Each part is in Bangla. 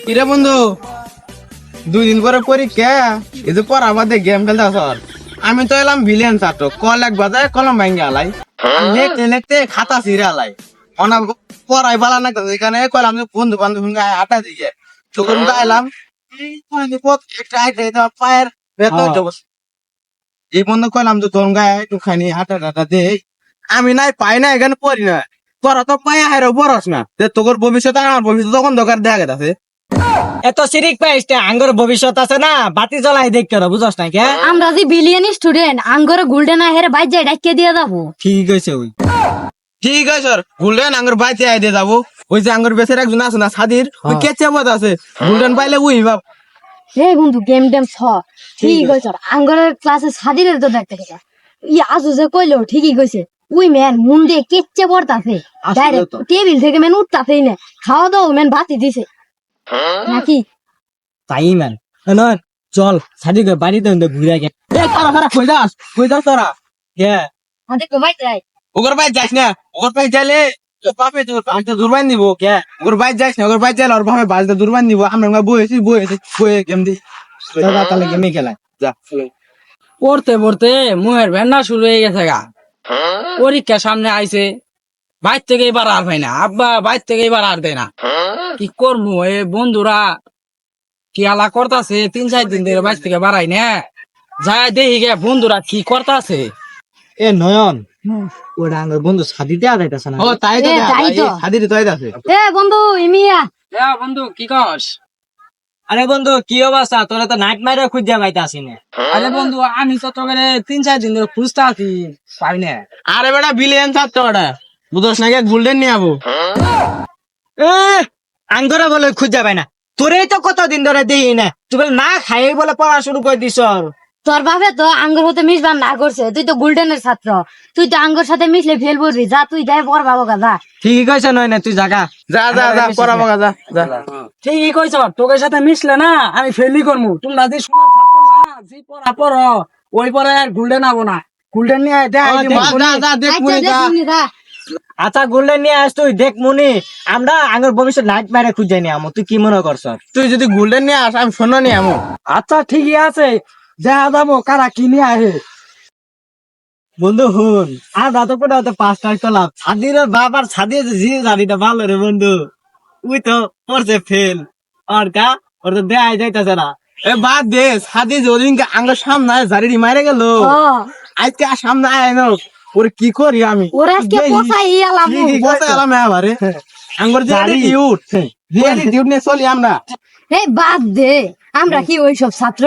কিরে বন্ধু, 2 দিন পরে পরীক্ষা, এই যে পড়া বাদে গেম খেলতে আসর। আমি তো এলাম ভিলিয়ান ছাত্র, কল এক বাজায় কলম ভাঙ্গে আলাই, লিখতে লিখতে খাতা ছিঁড়ে আলাই। অনা পড়াই বালা না, এখানে কলাম যে বন্ধু বান্ধব আটা দিয়ে তখন এলাম একটা পায়ের ব্যথা হইতে বসে। এই বন্ধু কইলাম যে তোর গায়ে একটুখানি হাঁটা টাটা দে। আমি নাই পাই না, এখানে পড়ি না। তোরা তো পায়ে হাইরো বরস না, তোর ভবিষ্যৎ আমার ভবিষ্যৎ তখন দরকার দেখা গেছে। এত সিরিক পাইস আঙ্গর ভবিষ্যৎ আছে না, বাতি জ্বলাই দেখতে বুঝস না কে? আমরা যে বিলিয়ন স্টুডেন্ট আঙ্গরে গোল্ডেন হেরে বাইর যাই ডাকিয়ে দিয়ে যাবো। ঠিক আছে ওই ঠিক আছে স্যার, গোল্ডেন আঙ্গুর বাইতে আই দিয়ে যাবো। ওই যে আঙ্গুর বেচের একজন আছে না সাদির, ওই কেচে পথ আছে, গোল্ডেন পাইলে উই বাপ। হে বন্ধু গেম টেম ঠিক হয়েছে। আঙ্গরের ক্লাসে সাদিরে তো দেখতে গেছে আজু যে কইলো ঠিকই কইছে। উই ম্যান মুন দিয়ে কেচে পড়তাছে, ডাইরেক্ট টেবিল থেকে ম্যান উঠতাছেই না। খাওয়া দাওয়া ম্যান ভাতি দিছে নাকি? তাই ম্যান চল সাদিকে বাড়িতে ঘুরে গে। কই যাস তোরা? আমাদের ভাই যাই ওগর বাইর যাস না, ওগর বাইর যাইলে বাপে তোর পাঁচটা দুর্বান দিব। কে ওগর বাইর যাস না, ওগর বাইর যাইলে ওর বাপে পাঁচটা দুর্বান দিব। আমরা বয়েছি বয়ে গেম দি তাহলে গেমে খেলায় যা। পড়তে পড়তে মুহের ভেন্না শুরু হয়ে গেছে গা। পরীক্ষা সামনে আইছে, বাইর থেকে এবার আর ভাই না, আব্বা বাইর থেকে এবার আর দেয় না। কি করবো, এ বন্ধুরা কি আলা করতাছে, 3-4 দিন ধরে বাইর থেকে বাড়াই না। যাই দেখি গে বন্ধুরা কি করতাছে। এ নয়ন, ওটা আঙ্গর বন্ধু সাদিতে আদাইতেছে না? ও তাই তো, তাই তো। হাদির তো আছে। এ বন্ধু ইমিয়া বন্ধু কি কস? আরে বন্ধু কি অবস্থা, তোরা তো নাইট মাইরে খুঁজে পাইতে আসি না। আরে বন্ধু আমি তো তোকে 3-4 দিন ধরে খুঁজতে আছি, পাই না। আরে বেটা বিলিয়ন ছাত্র ওটা, বুঝোস না কে গোল্ডেন নিয়ে যাবো। আঙ্গরে বলে খুঁজে পাই না, তোরে তো কতদিন ধরে দিই না, তুই বলে না খাই বলে পড়া শুরু করে দিস। তোর বাপে তো আঙ্গর হতে মিশবার না করছে। তুই তো গোল্ডেনের ছাত্র, তুই তো আঙ্গর সাথে মিশলে ফেল পড়বি। যা তুই যাই পর বাবু যা। ঠিকই কইছে নয় না, তুই জাগা যা যা যা পড়াবো যা যা। ঠিকই কইছ, তোকে সাথে মিশলে না আমি ফেলই করবো। তোমরা যে শোনার ছাত্র না, যে পড়া পড়ো ওই পরে আর গোল্ডেন আবো না। গোল্ডেন নিয়ে যা যা দেখ আচ্ছা মনে যা। দেখুনি যা। আচ্ছা গোল্ডেন নিয়ে আস, তুই দেখ মনি আমরা আঙ্গর ভবিষ্যৎ নাইট মাইরে খুঁজে নি আমো, তুই কি মনে করছ? তুই যদি গোল্ডেন নিয়ে আস আমি শোনো নি আমো। আচ্ছা ঠিকই আছে, যা যাবো কারা কিনে আহে। বন্ধু হুন, আর রাত করে হয়তো 5টা চলাম ছাদির বাবার ছাদিয়ে জি জানিটা ভালো রে বন্ধু। উই তো পড়ছে ফেল, আর কা ওর তো দেয় যাইতেছে না। এ বাদ দে, সাদি যদিনকে আঙ্গুর সামনে জারি মারে গেল, আজকে আর সামনে আয় না, ওরে কি করি আমি? ওরা আজকে পচাই এলাম। বলতে গেলাম এবারে আঙ্গুর যে ডিউট ডিউট নিয়ে চলি আমরা। এই বাদ দে, আমরা কি ওইসব ছাত্র?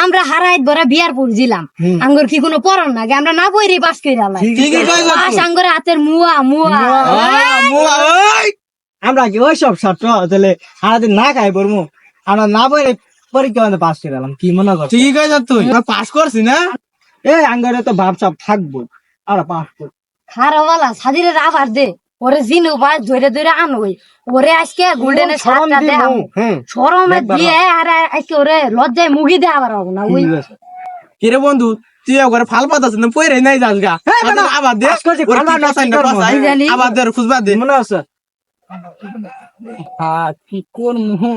আমরা হারাইত ভরা বিয়ার পড়ছিলাম। আঙ্গর কি কোনো পড়ন নাকি? আমরা না বইরে পাস করে আলাই। ঠিকই কইছো পাস আঙ্গরে হাতের মুয়া মুয়া। আমরা কি ওই সব ছাত্র তাহলে সারাদিন না খাই পড়বো, আমরা না বইরে পরীক্ষা মধ্যে পাস করে গেলাম, কি মনে কর? ঠিকই কইছ তুই, পাস করছি না। এই আঙ্গরে তো ভাব সব থাকবো, আমরা পাস করি। খারাওয়ালা সাদিরে আবার দে, ওরে জিনু পাস ধরে ধরে আনোই। ওরে আজকে গোল্ডেনের সাতটা দেখাম। শরমে দিয়ে আর আজকে ওরে লজ্জায় মুগি দে আবার হবো না। ওই কিরে বন্ধু, তুই ওরে ফাল পাতাছ না, পয়রে নাই যাস গা। আবার দে ওরে কি পাসাই না পাসাই, আবার দে খুঁজবা দে। মনে আছে কি করবো,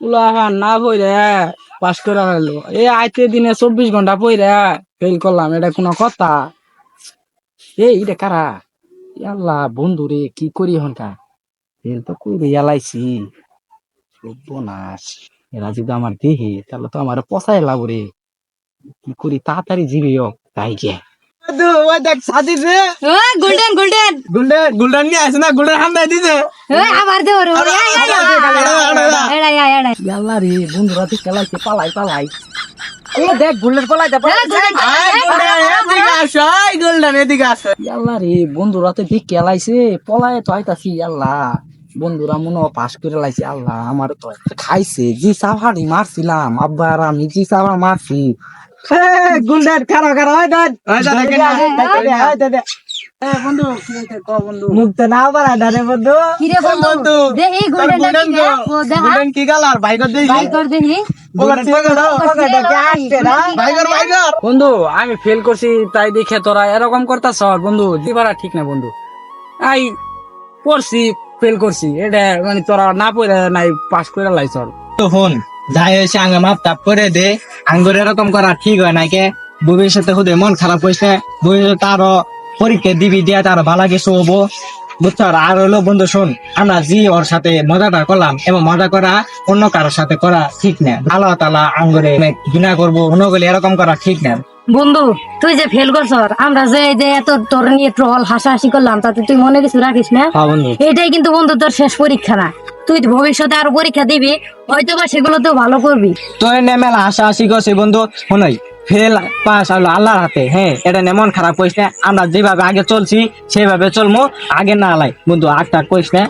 উলাহান না পড়ে পাস করে গেলো। এই আইতে দিনে 24 ঘন্টা পড়ে ফেল করলাম, এটা কোনো কথা? এইটা কারা? আল্লাহ বন্ধু রে, কি করি হনকা? ফেল তো করে এলাইছি, সর্বনাশ। এরা যদি আমার দেহে তাহলে তো আমার পচাই লাভ রে। কি করি, তাড়াতাড়ি জিবি তাই গে। বন্ধু ওই দেখ সাদি রে, গোল্ডেন গোল্ডেন গোল্ডেন নিয়ে আসে না, গোল্ডেন হামদাই দিছে। আবার দে ওরে ওরে এড়াই এড়াই। আল্লাহ রে, বন্ধুরা তো খেলাইছে, পালাই পালাই। ও দেখ গোল্ডেন পালাইতে এদিকে আসো, গোল্ডেন এদিকে আসো। আল্লাহ রে, বন্ধুরা তো ঠিক খেলাইছে, পলাই তো আইতাছি। আল্লাহ বন্ধুরা মনে হয় পাস করে লাইছে। আল্লাহ আমার তো খাইছে, জি সাভারি মারছিলাম আব্বা আর আমি, জি সাভা মারছি। গুলডার কারো কারো হয় দাদ বন্ধু কি হইছে ক বন্ধু? মুক্ত না পারা দাদে বন্ধু। কি রে বন্ধু দে এই গোল্ডেন ও দেখা গোল্ডেন কি কালার বাইকর দেই, ভাই কর দেখি। বাইকর বন্ধু আমি ফেল করছি তাই দেখে তোরা এরকম করতাছ? বন্ধু দিবারা ঠিক না বন্ধু। আই পড়ছি ফেল করছি এটা মানে তোরা না পড়ে নাই পাস করে লাইছ তো হন যাই হয়েছে আঙ্গে মাপ তাপ করে দে আঙ্গুর এরকম করা ঠিক হয় নাই কে ভবিষ্যতে হুদে মন খারাপ হয়েছে ভবিষ্যতে আরো পরীক্ষা দিবি দিয়া তার ভালো কিছু হবো বুঝছো আর হলো বন্ধু শোন আমরা জি ওর সাথে মজাটা করলাম এবং মজা করা অন্য কারোর সাথে করা ঠিক না আল্লাহ তালা আঙ্গুরে ঘৃণা করবো অন্য গেলে এরকম করা ঠিক না বন্ধু তুই যে ফেল করছ আমরা যে এই যে এত তোর নিয়ে ট্রল হাসাহাসি করলাম তাতে তুই মনে কিছু রাখিস না হ্যাঁ বন্ধু এটাই কিন্তু বন্ধু তোর শেষ পরীক্ষা না তুই ভবিষ্যতে আরো পরীক্ষা দিবি হয়তো বা সেগুলো তো ভালো করবি তোর নেমেলা আশা আশি করছি বন্ধু শোনাই ফেল পাস হলো আল্লাহর হাতে হ্যাঁ এটা মন খারাপ করিস না আমরা যেভাবে আগে চলছি সেভাবে চলবো আগে না আলাই বন্ধু আগটা করিস না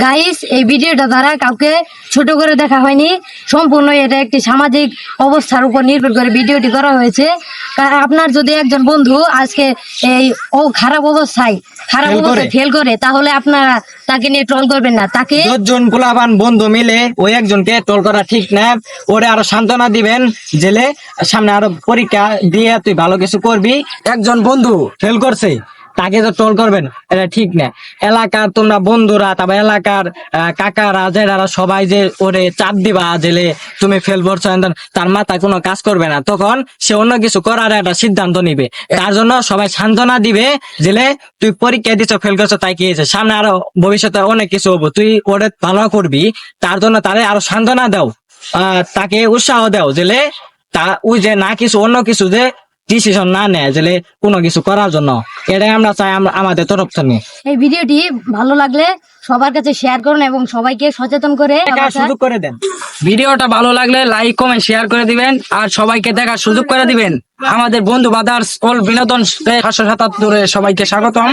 গাইস এই ভিডিওটা দ্বারা কাউকে ছোট করে দেখা হয়নি সম্পূর্ণ এটা একটি সামাজিক অবস্থার উপর নির্ভর করে ভিডিওটি করা হয়েছে আপনার যদি একজন বন্ধু আজকে এই খারাপ অবস্থায় ফেল করে তাহলে আপনারা তাকে নিয়ে ট্রল করবেন না তাকে 10 জন পোলাপান বন্ধু মিলে ওই একজনকে ট্রল করা ঠিক না ওরে আরো সান্ত্বনা দিবেন জেলে সামনে আরো পরীক্ষা দিয়ে তুই ভালো কিছু করবি একজন বন্ধু ফেল করছে তাকে তো ট্রল করবেন এটা ঠিক না এলাকার তোমরা বন্ধুরা তারপর এলাকার কাকারা জেরারা সবাই যে ওরে চাপ দিবা জেলে তুমি ফেল করছো তার মাথায় কোনো কাজ করবে না তখন সে অন্য কিছু করার একটা সিদ্ধান্ত নিবে তার জন্য সবাই সান্ত্বনা দিবে জেলে তুই পরীক্ষা দিচ্ছ ফেল করছো তাই কি হয়েছে সামনে আরো ভবিষ্যতে অনেক কিছু হবো তুই ওরে ভালো করবি তার জন্য তারে আরো সান্ত্বনা দাও তাকে উৎসাহ দাও জেলে তা ওই যে না কিছু অন্য কিছু যে ডিসিশন না নেয় যে কোনো কিছু করার জন্য এটাই আমরা চাই আমাদের তরফ থেকে এই ভিডিওটি ভালো লাগলে সবার কাছে শেয়ার করুন এবং সবাইকে সচেতন করে সুযোগ করে দেন ভিডিওটা ভালো লাগলে লাইক কমেন্ট শেয়ার করে দিবেন আর সবাইকে দেখার সুযোগ করে দিবেন আমাদের বন্ধু বাদার্স অল বিনোদন 577 সবাইকে স্বাগতম